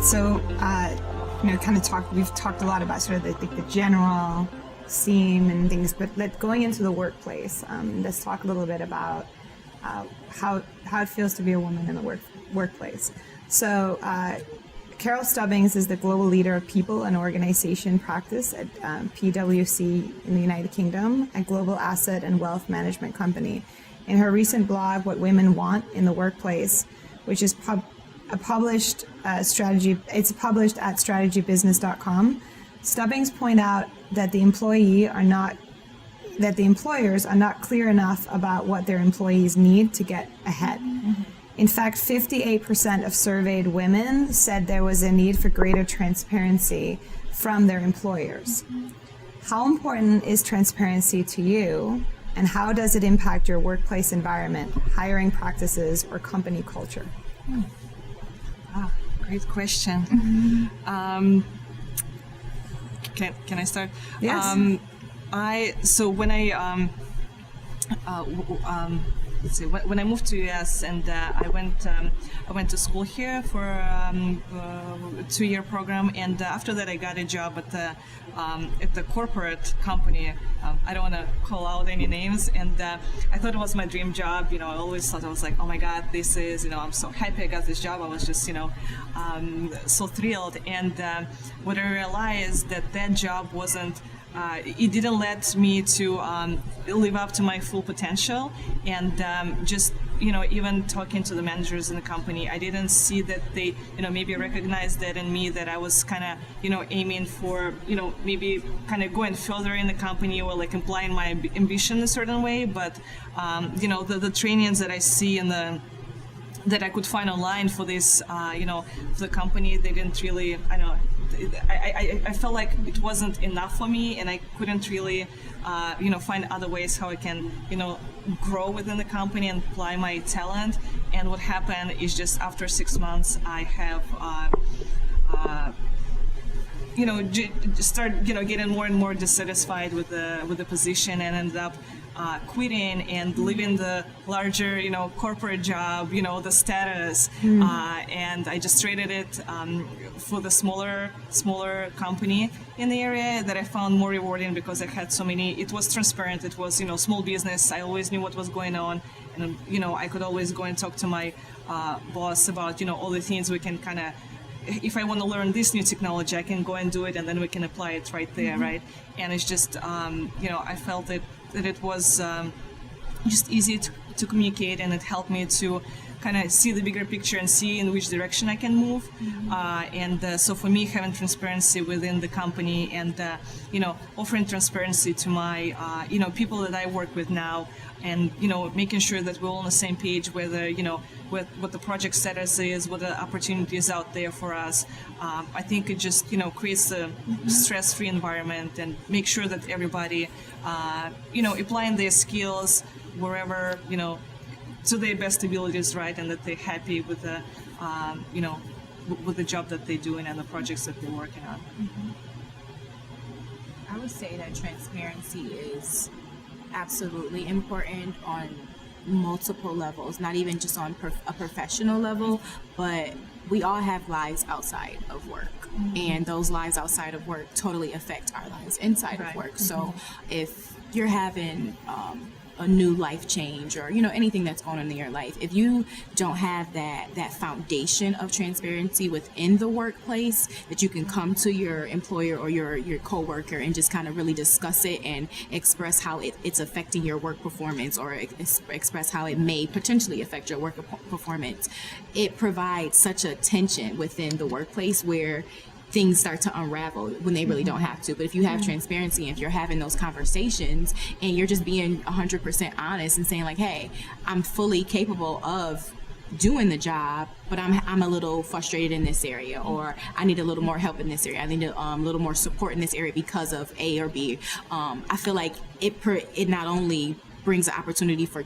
So, we've talked a lot about sort of the general theme and things, but going into the workplace, let's talk a little bit about how it feels to be a woman in the workplace. So, Carol Stubbings is the global leader of people and organization practice at PwC in the United Kingdom, a global asset and wealth management company. In her recent blog, What Women Want in the Workplace, which is published at strategybusiness.com, Stubbings point out that the employers are not clear enough about what their employees need to get ahead. Mm-hmm. In fact, 58% of surveyed women said there was a need for greater transparency from their employers. Mm-hmm. How important is transparency to you, and how does it impact your workplace environment, hiring practices, or company culture? Great question. Mm-hmm. Can I start? Yes. When I moved to US and I went to school here for a 2-year program, and after that I got a job at the corporate company. I don't want to call out any names, and I thought it was my dream job. I always thought, I was like, oh my God, this is, I'm so happy I got this job. I was just, so thrilled. And what I realized that job wasn't, it didn't let me to live up to my full potential, and even talking to the managers in the company, I didn't see that they maybe recognized that in me, that I was kind of aiming for maybe kind of going further in the company, or like implying my ambition in a certain way. But the trainings that I see in that I could find online for this for the company, they didn't really, I felt like it wasn't enough for me, and I couldn't really, find other ways how I can, grow within the company and apply my talent. And what happened is, just after 6 months, I have, start, getting more and more dissatisfied with the position, and ended up quitting and leaving the larger, corporate job, the status, and I just traded it for the smaller company in the area that I found more rewarding, because I had so many. It was transparent. It was, small business. I always knew what was going on, and I could always go and talk to my boss about all the things we can kind of. If I want to learn this new technology, I can go and do it, and then we can apply it right there, right? And it's just, I felt that it was just easy to communicate, and it helped me to kind of see the bigger picture and see in which direction I can move. So for me, having transparency within the company, and offering transparency to my people that I work with now, and making sure that we're all on the same page, whether with what the project status is, what the opportunities out there for us. I think it just creates a stress-free environment, and make sure that everybody applying their skills wherever to their best abilities, right, and that they're happy with the with the job that they're doing and the projects that they're working on. I would say that transparency is absolutely important on multiple levels, not even just on a professional level, but we all have lives outside of work, and those lives outside of work totally affect our lives inside of work. So if you're having a new life change, or anything that's going on in your life, if you don't have that foundation of transparency within the workplace, that you can come to your employer or your coworker and just kind of really discuss it and express how it's affecting your work performance, or express how it may potentially affect your work performance, it provides such a tension within the workplace where things start to unravel when they really don't have to. But if you have transparency, if you're having those conversations and you're just being 100% honest and saying like, hey, I'm fully capable of doing the job, but I'm a little frustrated in this area, or I need a little more help in this area, I need a little more support in this area because of A or B. I feel like it not only brings an opportunity for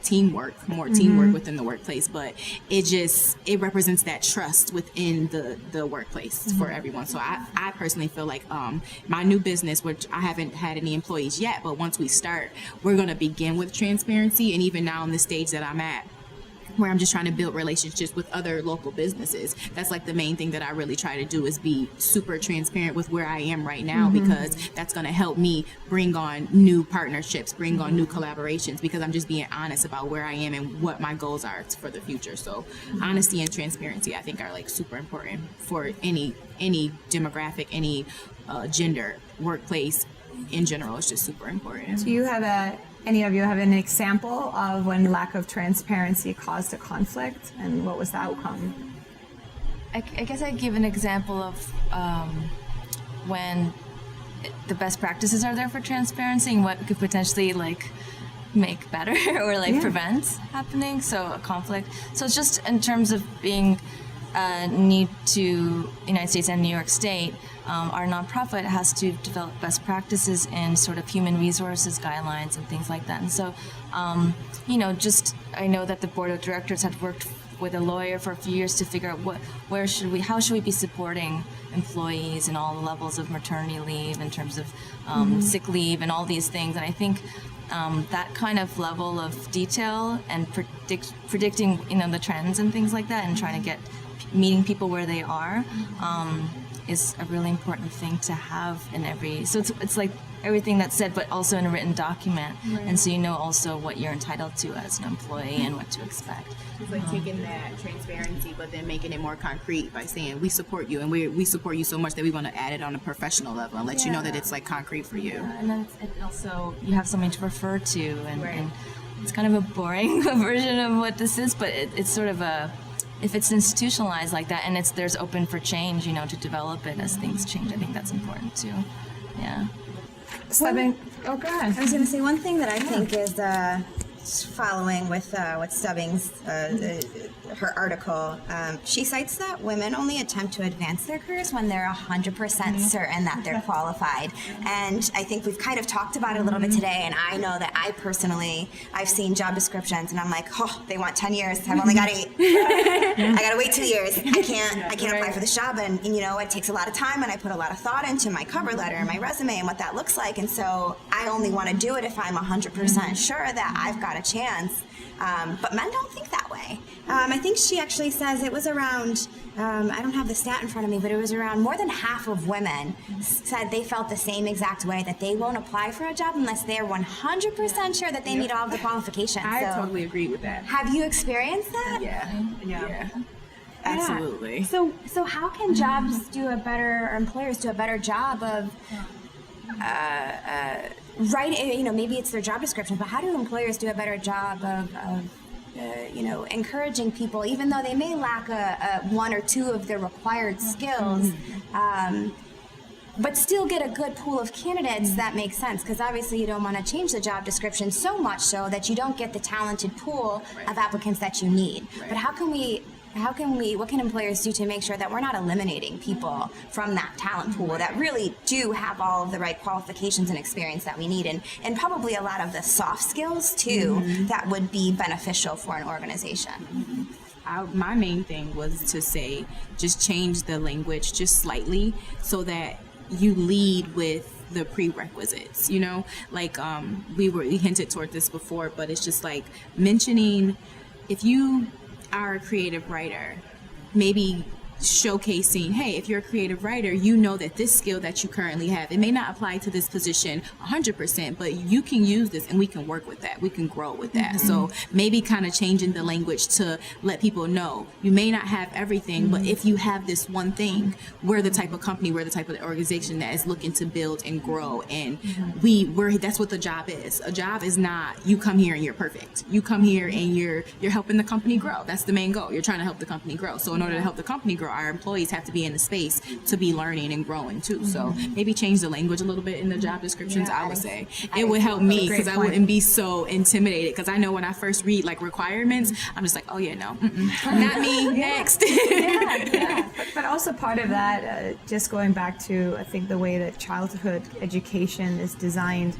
more teamwork within the workplace, but it represents that trust within the workplace for everyone. So I personally feel like my new business, which I haven't had any employees yet, but once we start, we're going to begin with transparency. And even now in the stage that I'm at, where I'm just trying to build relationships with other local businesses. That's like the main thing that I really try to do, is be super transparent with where I am right now, because that's going to help me bring on new partnerships, bring on new collaborations, because I'm just being honest about where I am and what my goals are for the future. So honesty and transparency, I think, are like super important for any demographic, any gender, workplace in general. It's just super important. Do you have any of you have an example of when lack of transparency caused a conflict, and what was the outcome? I guess I'd give an example of when the best practices are there for transparency and what could potentially like make better or like prevent happening, so a conflict. So it's just in terms of being need to United States and New York State, our nonprofit has to develop best practices in sort of human resources guidelines and things like that. And so, just I know that the board of directors had worked with a lawyer for a few years to figure out how should we be supporting employees in all the levels of maternity leave, in terms of sick leave and all these things. And I think that kind of level of detail and predicting the trends and things like that, and trying to get meeting people where they are is a really important thing to have in every. So it's like everything that's said, but also in a written document, and so you know also what you're entitled to as an employee and what to expect. It's like taking that transparency, but then making it more concrete by saying we support you, and we support you so much that we want to add it on a professional level and let you know that it's like concrete for you. Yeah, and then it also you have something to refer to, and it's kind of a boring version of what this is, but it's sort of if it's institutionalized like that, and there's open for change, to develop it as things change. I think that's important too. Yeah. Go ahead. I was going to say one thing that I think is following with what Stubbings, her article, she cites that women only attempt to advance their careers when they're 100% certain that they're qualified. And I think we've kind of talked about it a little bit today, and I know that I've seen job descriptions and I'm like, oh, they want 10 years. I've only got 8. I got to wait 2 years. I can't apply for this job. And it takes a lot of time, and I put a lot of thought into my cover letter and my resume and what that looks like. And so I only want to do it if I'm 100% sure that I've got a chance. But men don't think that way. I think she actually says it was around, I don't have the stat in front of me, but it was around more than half of women said they felt the same exact way, that they won't apply for a job unless they're 100% sure that they meet all of the qualifications. I totally agree with that. Have you experienced that? Yeah. Absolutely. So how can employers do a better job of maybe it's their job description, but how do employers do a better job of encouraging people, even though they may lack one or two of their required skills, but still get a good pool of candidates that makes sense? Because obviously you don't want to change the job description so much so that you don't get the talented pool of applicants that you need. But what can employers do to make sure that we're not eliminating people from that talent pool that really do have all of the right qualifications and experience that we need, and probably a lot of the soft skills too that would be beneficial for an organization? My main thing was to say, just change the language just slightly so that you lead with the prerequisites, we hinted toward this before, but it's just like mentioning, if you are a creative writer, maybe showcasing, hey, if you're a creative writer, you know that this skill that you currently have, it may not apply to this position 100%, but you can use this and we can work with that. We can grow with that. So maybe kind of changing the language to let people know you may not have everything, but if you have this one thing, we're the type of company, we're the type of organization that is looking to build and grow. And that's what the job is. A job is not, you come here and you're perfect. You come here and you're helping the company grow. That's the main goal. You're trying to help the company grow. So in order to help the company grow, our employees have to be in the space to be learning and growing too. So maybe change the language a little bit in the job descriptions. I would say it would help me, because I wouldn't be so intimidated, because I know when I first read like requirements, I'm just like, oh yeah, no, not me. Next. But also part of that, just going back to, I think, the way that childhood education is designed,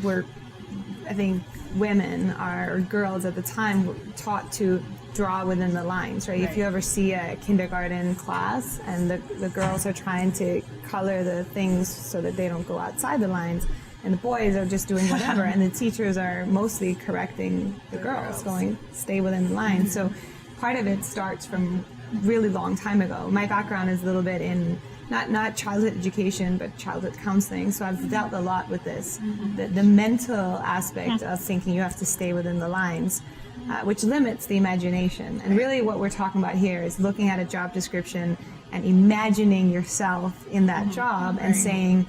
where I think women or girls at the time were taught to draw within the lines, right? If you ever see a kindergarten class and the girls are trying to color the things so that they don't go outside the lines, and the boys are just doing whatever, and the teachers are mostly correcting the girls, going, stay within the line. So part of it starts from really long time ago. My background is a little bit in not childhood education, but childhood counseling. So I've dealt a lot with this, the mental aspect of thinking you have to stay within the lines, which limits the imagination. And really what we're talking about here is looking at a job description and imagining yourself in that job and saying,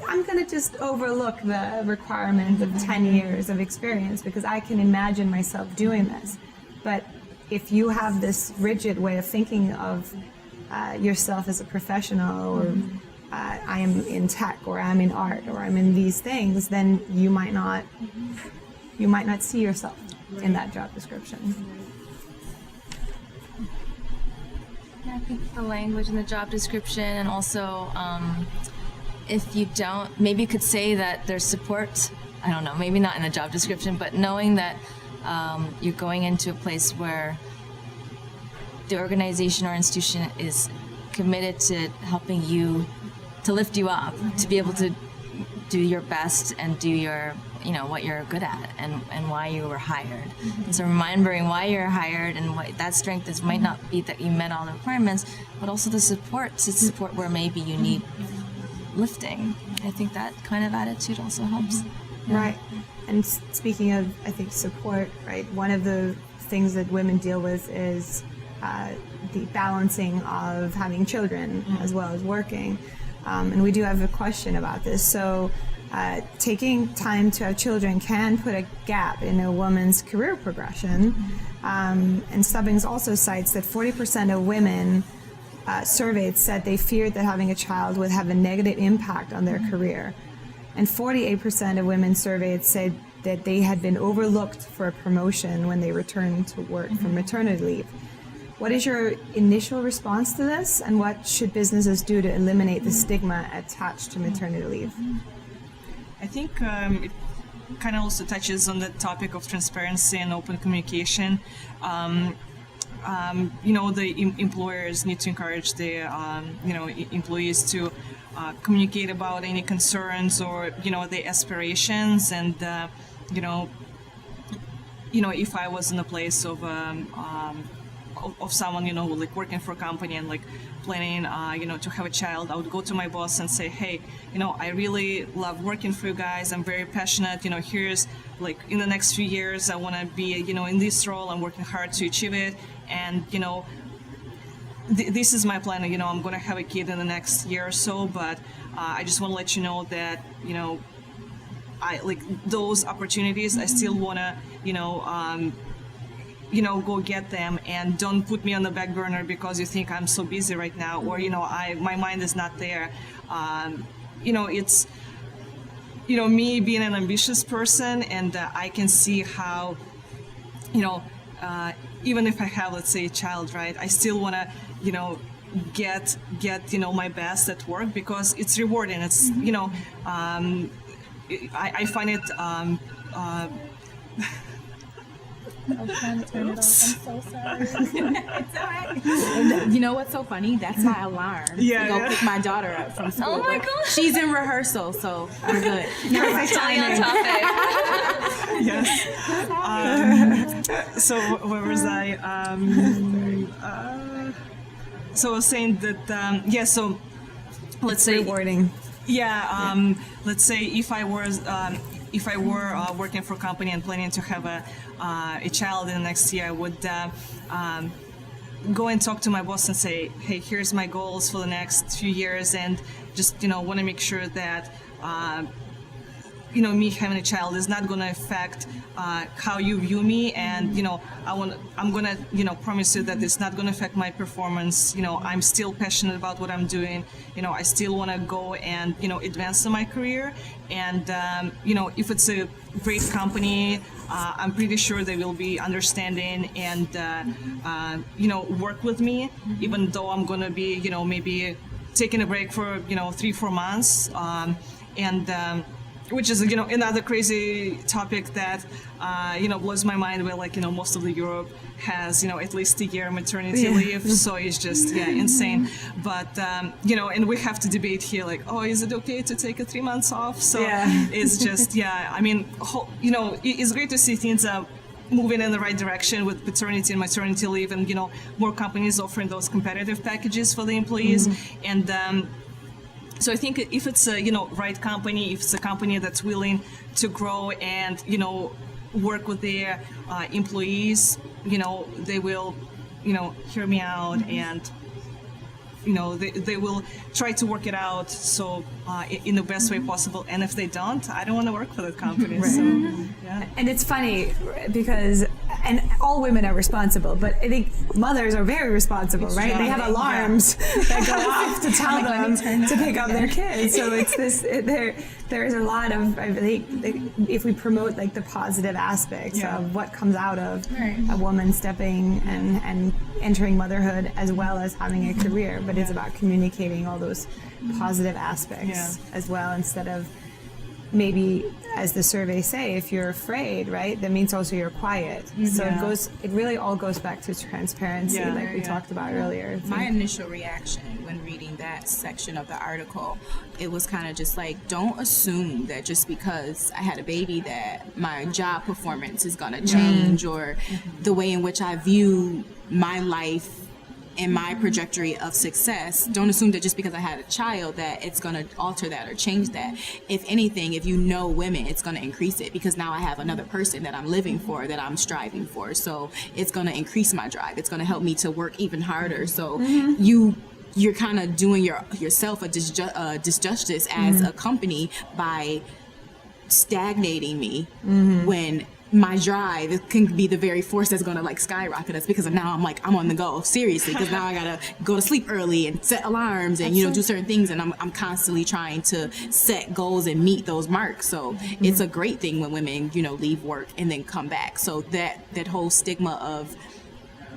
I'm going to just overlook the requirement of 10 years of experience because I can imagine myself doing this. But if you have this rigid way of thinking of yourself as a professional, or I am in tech, or I'm in art, or I'm in these things, then you might not see yourself in that job description. Yeah, I think the language in the job description, and also if you don't, maybe you could say that there's support. I don't know, maybe not in the job description, but knowing that you're going into a place where the organization or institution is committed to helping you, to lift you up, to be able to do your best and do your, what you're good at and why you were hired. So remembering why you're hired and what that strength is might not be that you met all the requirements, but also the support to support where maybe you need lifting. I think that kind of attitude also helps. Yeah. Right. And speaking of, I think, support, right, one of the things that women deal with is the balancing of having children as well as working. And we do have a question about this. So taking time to have children can put a gap in a woman's career progression. And Stubbings also cites that 40% of women surveyed said they feared that having a child would have a negative impact on their career. And 48% of women surveyed said that they had been overlooked for a promotion when they returned to work from maternity leave. What is your initial response to this, and what should businesses do to eliminate the stigma attached to maternity leave? I think it kind of also touches on the topic of transparency and open communication. The employers need to encourage the employees to communicate about any concerns or their aspirations, and if I was in a place of someone like working for a company and like planning to have a child, I would go to my boss and say, hey, I really love working for you guys, I'm very passionate, here's like in the next few years I want to be in this role, I'm working hard to achieve it, and this is my plan. I'm going to have a kid in the next year or so, but I just want to let you know that I like those opportunities. I still want to go get them, and don't put me on the back burner because you think I'm so busy right now, or my mind is not there. It's me being an ambitious person, and I can see how even if I have, let's say, a child, right, I still want to get my best at work because it's rewarding. It's I find it I was trying to turn it off. I'm so sorry. It's all right. And you know what's so funny? That's my alarm to go pick my daughter up from school. Oh my gosh. She's in rehearsal, so I'm good. Totally on topic. Yes. So where was I? So I was saying that so let's say Rewarding. Yeah. Let's say if I were working for a company and planning to have a child in the next year, I would go and talk to my boss and say, hey, here's my goals for the next few years, and just want to make sure that me having a child is not going to affect how you view me, and I'm going to promise you that it's not going to affect my performance. I'm still passionate about what I'm doing. I still want to go and advance in my career, and if it's a great company, I'm pretty sure they will be understanding and work with me, even though I'm going to be maybe taking a break for 3-4 months, and which is, you know, another crazy topic that, you know, blows my mind, where, like, you know, most of the Europe has, you know, at least a year maternity leave. So it's just, insane. But, you know, and we have to debate here, like, oh, is it okay to take 3 months off? So it's just, I mean, you know, it's great to see things moving in the right direction with paternity and maternity leave, and, you know, more companies offering those competitive packages for the employees. And, so I think if it's a, you know, right company, if it's a company that's willing to grow and, you know, work with their employees, you know, they will, you know, hear me out, and, you know, they will try to work it out so in the best way possible. And if they don't, I don't want to work for that company. Right. So, yeah. And it's funny because, and all women are responsible, but I think mothers are very responsible, right? They have alarms that go off to tell them to pick up their kids. So it's this, there's a lot of, I think, if we promote like the positive aspects of what comes out of a woman stepping and entering motherhood, as well as having a career, but it's about communicating all those positive aspects as well, instead of maybe, as the surveys say, if you're afraid, right, that means also you're quiet. So it really all goes back to transparency, like we talked about earlier. My initial reaction when reading that section of the article, it was kind of just like, don't assume that just because I had a baby that my job performance is going to change, or the way in which I view my life and my trajectory of success. Don't assume that just because I had a child that it's going to alter that or change that. If anything, if you know women, it's going to increase it, because now I have another person that I'm living for, that I'm striving for. So it's going to increase my drive. It's going to help me to work even harder. So you're kind of doing yourself a disjustice as a company by stagnating me when my drive can be the very force that's going to like skyrocket us, because now I'm on the go, seriously, because now I gotta go to sleep early and set alarms and, you know, do certain things, and I'm constantly trying to set goals and meet those marks. So it's a great thing when women, you know, leave work and then come back. So that whole stigma of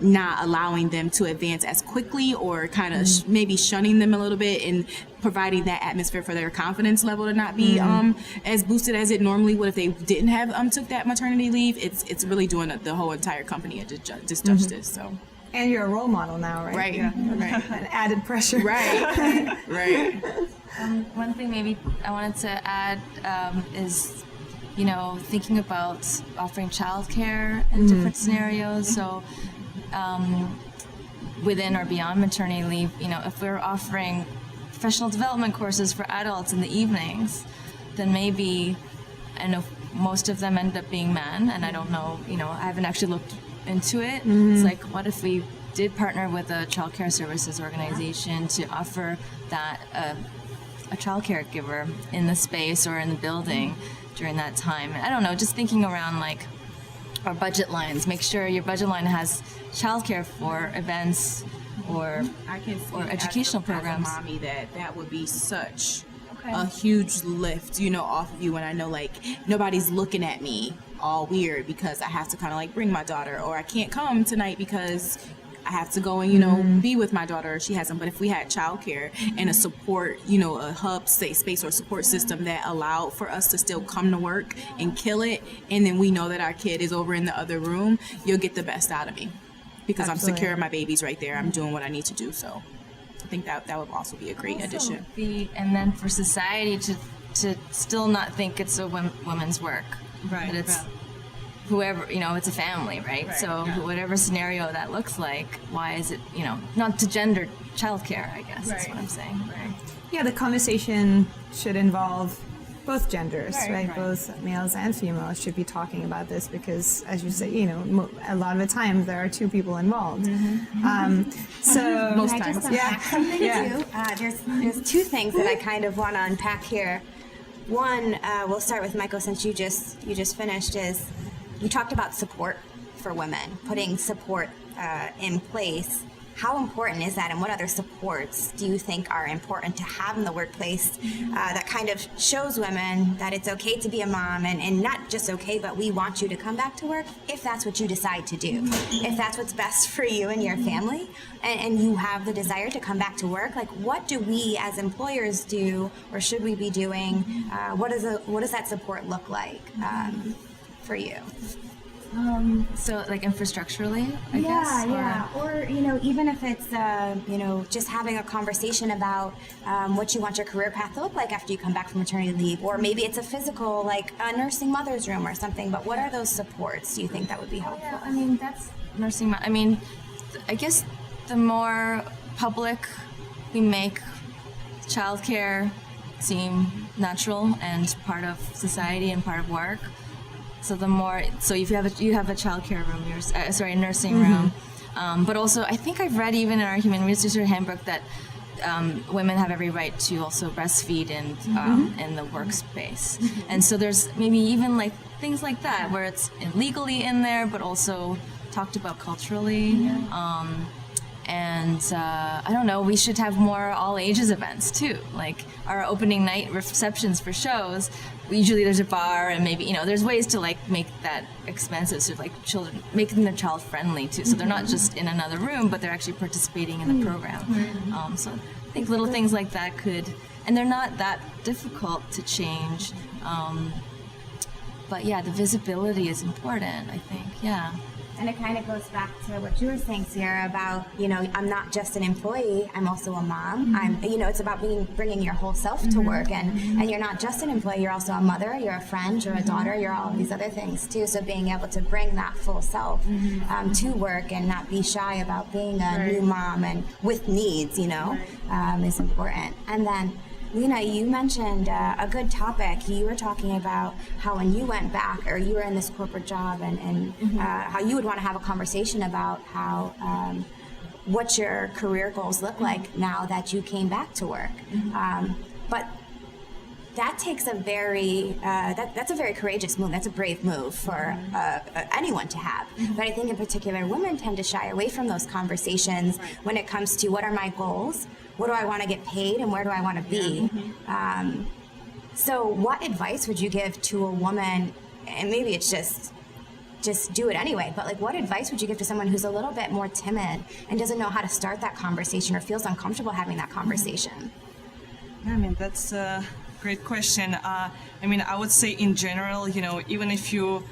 not allowing them to advance as quickly, or kind of maybe shunning them a little bit, and providing that atmosphere for their confidence level to not be as boosted as it normally would if they didn't have took that maternity leave. It's really doing the whole entire company a disjustice. So. And you're a role model now, right? Right. Right. An added pressure. Right. Right. One thing maybe I wanted to add is, you know, thinking about offering childcare in different scenarios. So within or beyond maternity leave, you know, if we're offering professional development courses for adults in the evenings, then maybe, I know most of them end up being men, and I don't know, you know, I haven't actually looked into it. It's like, what if we did partner with a child care services organization to offer that a child caregiver in the space or in the building during that time? I don't know, just thinking around like our budget lines. Make sure your budget line has childcare for events or educational programs. As a mommy, that would be such a huge lift, you know, off of you. And I know, like, nobody's looking at me all weird because I have to kind of like bring my daughter, or I can't come tonight because I have to go and, you know, be with my daughter, or she hasn't. But if we had childcare and a support, you know, a hub, space or support system that allowed for us to still come to work and kill it, and then we know that our kid is over in the other room, you'll get the best out of me, because I'm secure, my baby's right there, I'm doing what I need to do. So I think that would also be a great addition. And then for society to still not think it's a women's work, Right. that it's whoever, you know, it's a family, right? So whatever scenario that looks like, why is it, you know, not to gender childcare, I guess is what I'm saying. Right. Yeah, the conversation should involve both genders, right? Both males and females should be talking about this, because, as you say, you know, a lot of the time there are two people involved. So Most Can I times. just unpack something too? There's two things that I kind of want to unpack here. One, we'll start with Michael, since you just finished. Is you talked about support for women, putting support in place. how important is that, and what other supports do you think are important to have in the workplace that kind of shows women that it's okay to be a mom, and not just okay, but we want you to come back to work if that's what you decide to do, if that's what's best for you and your family, and you have the desire to come back to work. Like, what do we as employers do, or should we be doing? What does that support look like for you? So like infrastructurally, I guess? Or, even if it's, just having a conversation about what you want your career path to look like after you come back from maternity leave, or maybe it's a physical, like a nursing mother's room or something, but what are those supports do you think that would be helpful? Yeah, I mean, that's nursing. I guess the more public we make childcare seem natural and part of society and part of work, so the more, so if you have a childcare room, a nursing room, but also I think I've read even in our human resources handbook that women have every right to also breastfeed in the workspace, and so there's maybe even like things like that where it's legally in there, but also talked about culturally. And I don't know, we should have more all ages events too. Like our opening night receptions for shows, usually there's a bar, and maybe, there's ways to like make that expensive, so like children, making them child friendly too. So they're not just in another room, but they're actually participating in the program. So I think little things like that and they're not that difficult to change. But yeah, the visibility is important, I think, yeah. And it kind of goes back to what you were saying, Ciara, about, I'm not just an employee, I'm also a mom. It's about bringing your whole self to work, and you're not just an employee, you're also a mother, you're a friend, you're a daughter, you're all of these other things too. So being able to bring that full self to work and not be shy about being a new mom and with needs, is important. And then, Lena, you mentioned a good topic. You were talking about how when you went back, or you were in this corporate job, and how you would want to have a conversation about how what your career goals look like now that you came back to work. But that takes a very that's a very courageous move. That's a brave move for anyone to have. But I think in particular, women tend to shy away from those conversations when it comes to what are my goals, what do I want to get paid, and where do I want to be. So what advice would you give to a woman, and maybe it's just do it anyway, but like what advice would you give to someone who's a little bit more timid and doesn't know how to start that conversation or feels uncomfortable having that conversation? That's a great question. I would say in general, even if you,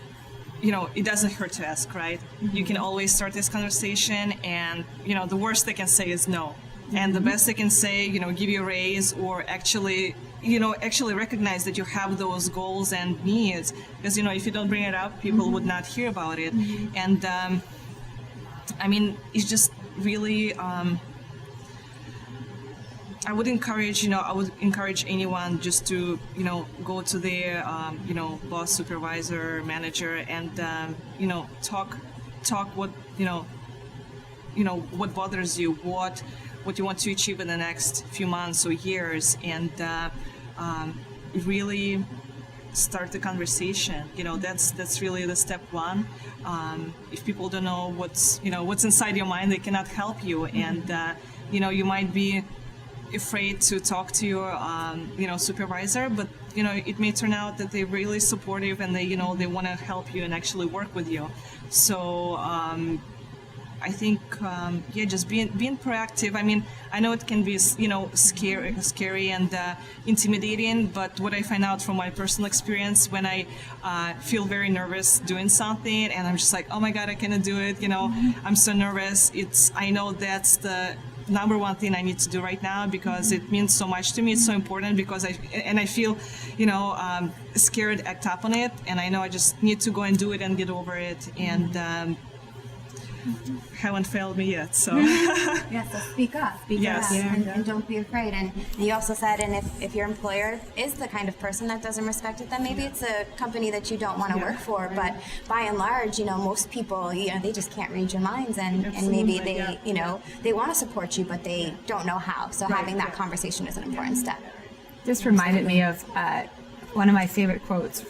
it doesn't hurt to ask, right? You can always start this conversation, and, the worst they can say is no. And the best they can say, give you a raise, or actually recognize that you have those goals and needs. Because, if you don't bring it up, people would not hear about it. And, it's just really, I would encourage anyone just to, go to their, boss, supervisor, manager, and, talk what, what bothers you, what you want to achieve in the next few months or years, and really start the conversation. That's really the step one. If people don't know what's inside your mind, they cannot help you, and you might be afraid to talk to your supervisor, but it may turn out that they're really supportive, and they want to help you and actually work with you. So I think, just being proactive. I know it can be, scary and intimidating, but what I find out from my personal experience, when I feel very nervous doing something, and I'm just like, oh my God, I cannot do it, I'm so nervous. I know that's the number one thing I need to do right now, because it means so much to me. It's so important, because I feel, scared, act up on it, and I know I just need to go and do it and get over it, and haven't failed me yet, so. So speak up, and don't be afraid. And you also said, and if your employer is the kind of person that doesn't respect it, then maybe it's a company that you don't want to work for. But by and large, most people, they just can't read your minds, and maybe they, they want to support you, but they don't know how. So having that conversation is an important step. Just reminded me of one of my favorite quotes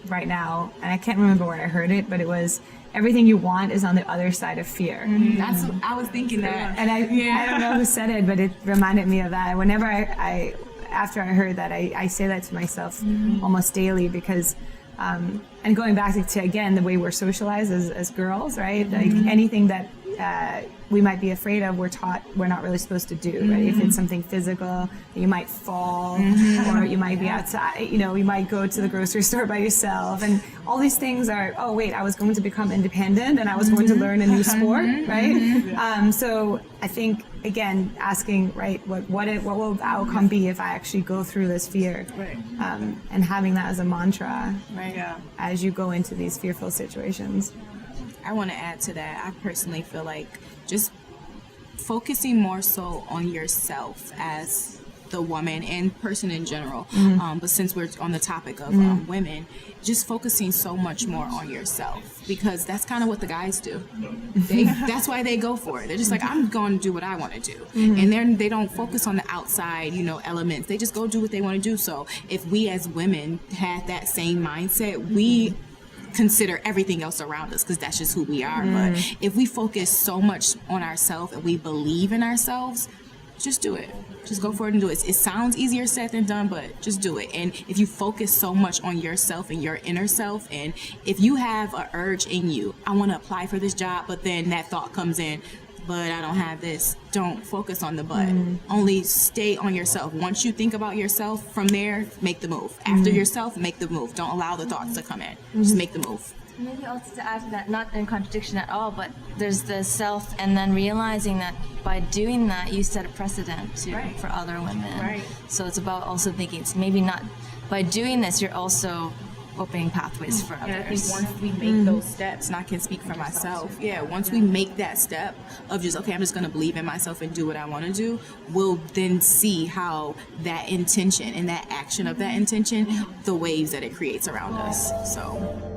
right now, and I can't remember where I heard it, but it was everything you want is on the other side of fear. That's what I was thinking that. And I don't know who said it, but it reminded me of that. Whenever I after I heard that, I say that to myself almost daily, because and going back to again the way we're socialized as girls, right? Like anything that we might be afraid of, we're taught we're not really supposed to do, right? If it's something physical, you might fall, or you might be outside, you might go to the grocery store by yourself, and all these things are, oh wait, I was going to become independent and I was going to learn a new sport, right? So I think, again, asking, right, what will the outcome be if I actually go through this fear, and having that as a mantra, as you go into these fearful situations. I want to add to that. I personally feel like just focusing more so on yourself as the woman and person in general. But since we're on the topic of women, just focusing so much more on yourself, because that's kind of what the guys do. That's why they go for it. They're just like, I'm going to do what I want to do. And they don't focus on the outside, elements. They just go do what they want to do. So if we as women had that same mindset, we consider everything else around us, because that's just who we are. But if we focus so much on ourselves and we believe in ourselves, just do it. Just go for it and do it. It sounds easier said than done, but just do it. And if you focus so much on yourself and your inner self, and if you have an urge in you, I want to apply for this job, but then that thought comes in, but I don't have this. Don't focus on the but. Only stay on yourself. Once you think about yourself, from there, make the move. After yourself, make the move. Don't allow the thoughts to come in. Just make the move. Maybe also to add to that, not in contradiction at all, but there's the self, and then realizing that by doing that, you set a precedent for other women. So it's about also thinking, it's maybe not, by doing this, you're also opening pathways for others. And I think once we make those steps, and I can speak for myself, once we make that step of just, okay, I'm just going to believe in myself and do what I want to do, we'll then see how that intention and that action of that intention, the waves that it creates around us. So